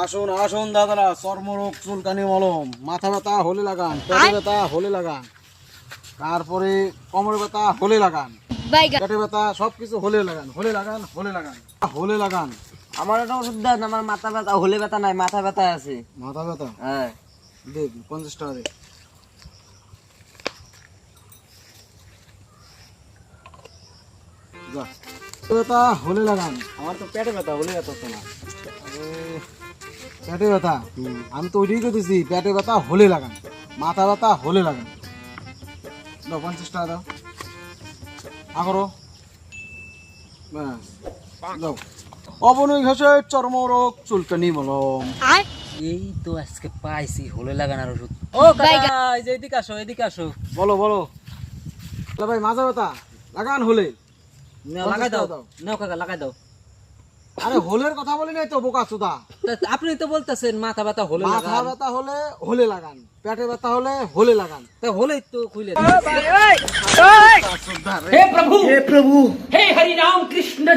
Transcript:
আসুন আসুন দাদারা, চর্মরোগ চুলকানি মলম, মাথা ব্যথা হলে লাগান, পেটে ব্যথা হলে লাগান, তারপরে কোমরে ব্যথা হলে লাগান, পেটে ব্যথা সবকিছু হলে লাগান, হলে লাগান, হলে লাগান, হলে লাগান। আমার একটা ওষুধ দেন, আমার মাথা ব্যথা হলে ব্যথা নাই, মাথা ব্যথা আছে। মাথা ব্যথা হ্যাঁ দেখ 50 টাকা দে। যা, পেটে ব্যথা হলে লাগান। আমার তো পেটে ব্যথা হলে ব্যথা হতো না। পেটে ব্যথা আমি তো ওইটাই করতেছি, পেটে ব্যথা হলে লাগান, মাথা ব্যথা হলে লাগান। দাও 50 টাকা দাও, আগরো ব্যাস দাও। অবনয় ঘাসের চর্মরোগ চুলকানি মলম। এই তো আজকে পাইছি হলে লাগানোর ওষুধ। ও কাকা, এই যে এদিকে আসো, এদিকে আসো। বলো বলো। তাহলে ভাই মাথা ব্যথা লাগান হলে। নাও, লাগাই 50 দাও। টাকা দাও। নাও কাকা, লাগাই দাও। আরে হোলের কথা বলি নাই তো বোকা চোদা। তা আপনি তো বলতেছেন মাথা ব্যথা হলে মাথা লাগান। ব্যথা হলে হলে লাগান, পেটে ব্যথা হলে হলে লাগান। তা হলেই তো খুলে हे प्रभु हे हरि राम कृष्ण